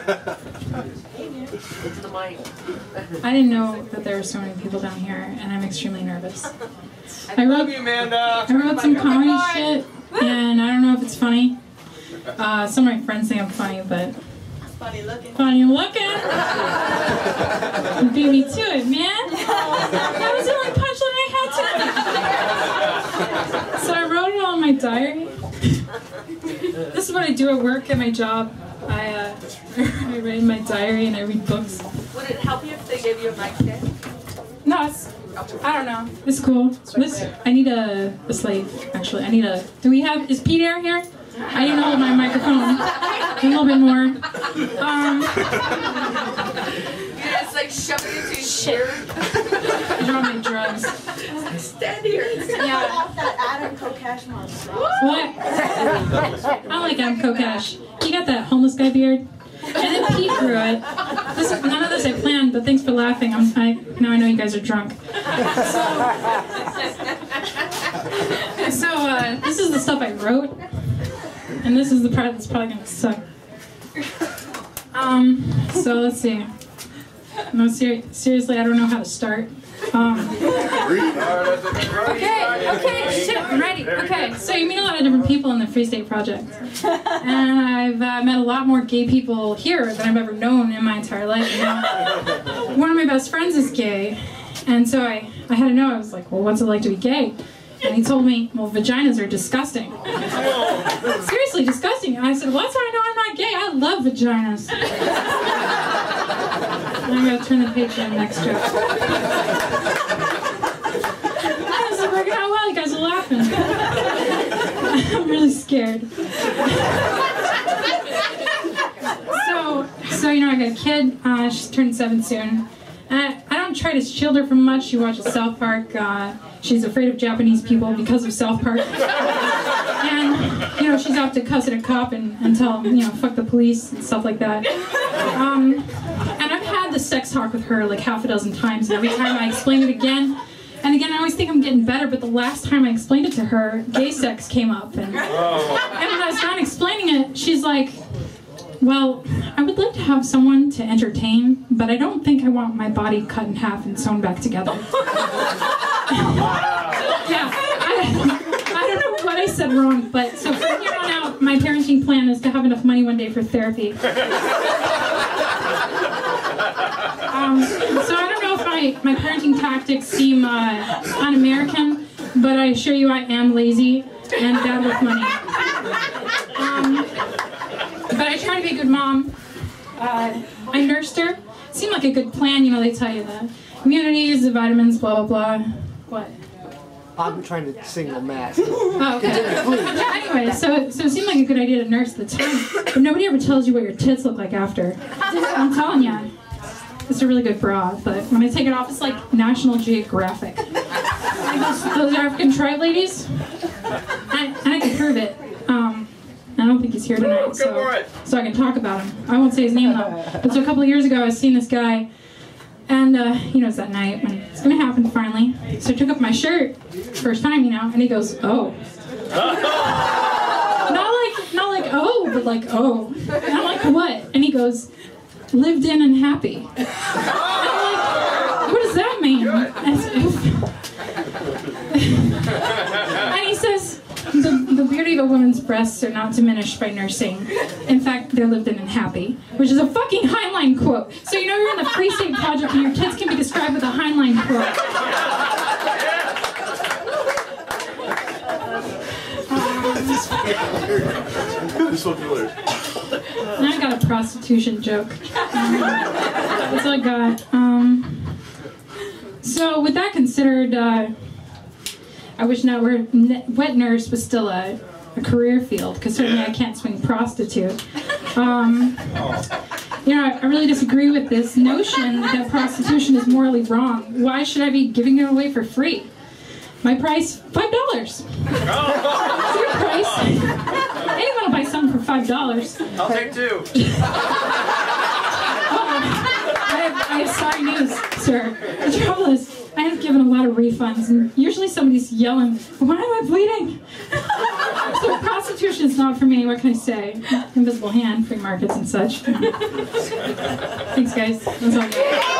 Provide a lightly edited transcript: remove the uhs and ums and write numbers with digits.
I didn't know that there were so many people down here, and I'm extremely nervous. I love you, Amanda. I wrote some comedy shit, and I don't know if it's funny. Some of my friends think I'm funny, but... Funny looking. Funny looking. You beat me to it, man. That was the only punchline I had to. So I wrote it all in my diary. This is what I do at work, at my job. I write in my diary and I read books. Would it help you if they gave you a mic stand? No, it's... I don't know. It's cool. I need a slave, actually. I need a... Do we have... Is Pete Air here? I need to hold my microphone a little bit more. Yeah, it's like shoving it into your ear. I draw my drugs. Stand here. Yeah. Off that Adam Kokesh monster. What? I like Adam Kokesh. He got that homeless guy beard. And then Pete grew it. None of this I planned, but thanks for laughing. Now I know you guys are drunk. So this is the stuff I wrote. And this is the part that's probably gonna suck. So let's see. No, seriously, I don't know how to start. Okay, shit, I'm ready. Okay, so you meet a lot of different people in the Free State Project. And I've met a lot more gay people here than I've ever known in my entire life. You know? One of my best friends is gay. And so I had to know, I was like, well, what's it like to be gay? And he told me, well, vaginas are disgusting. Seriously, disgusting. And I said, well, that's how I know I'm not gay. I love vaginas. I'm going to turn the page to the next joke. This is working out well. You guys are laughing. I'm really scared. So you know, I got a kid. She's turning 7 soon. I don't try to shield her from much. She watches South Park. She's afraid of Japanese people because of South Park. And, you know, she's out to cuss at a cop and tell him, you know, fuck the police and stuff like that. And I've had this sex talk with her like half a dozen times, and every time I explain it again, and again, I always think I'm getting better, but the last time I explained it to her, gay sex came up. And when I was done explaining it, she's like, well, I would like to have someone to entertain, but I don't think I want my body cut in half and sewn back together. Yeah, I don't know what I said wrong, but so from here on out, my parenting plan is to have enough money one day for therapy. So I don't know if my parenting tactics seem un-American, but I assure you I am lazy and bad with money. But I try to be a good mom. I nursed her. Seemed like a good plan, you know, they tell you the immunities, the vitamins, blah, blah, blah. What? I'm trying to sing the mass. Oh, okay. Yeah, anyway, so it seemed like a good idea to nurse at the time, but nobody ever tells you what your tits look like after. I'm telling you, it's a really good bra, but when I take it off, it's like National Geographic. Like those African tribe ladies, and I can prove it. I don't think he's here tonight, so I can talk about him. I won't say his name though. But so a couple of years ago, I was seeing this guy, and you know, it's that night when it's gonna happen finally. So I took off my shirt, first time, you know, and he goes, "Oh." not like oh, but like oh. And I'm like, what? And he goes, "Lived in and happy." And I'm like, what does that mean? And he says, the beauty of a woman's breasts are not diminished by nursing. In fact, they're lived in and happy, which is a fucking Heinlein quote. So you know you're in the Free State Project and your kids can be described with a Heinlein quote. This will be hilarious. Now I got a prostitution joke. That's all I got. So with that considered, I wish wet nurse was still a career field, because certainly I can't swing prostitute. You know, I really disagree with this notion that prostitution is morally wrong. Why should I be giving it away for free? My price, $5. It's your price. Anyone will buy something for $5. I'll take 2. I have sorry news, sir. The trouble is, I have given a lot of refunds, and usually somebody's yelling, "Why am I bleeding?" So prostitution is not for me. What can I say? Invisible hand, free markets and such. Thanks, guys. That's all.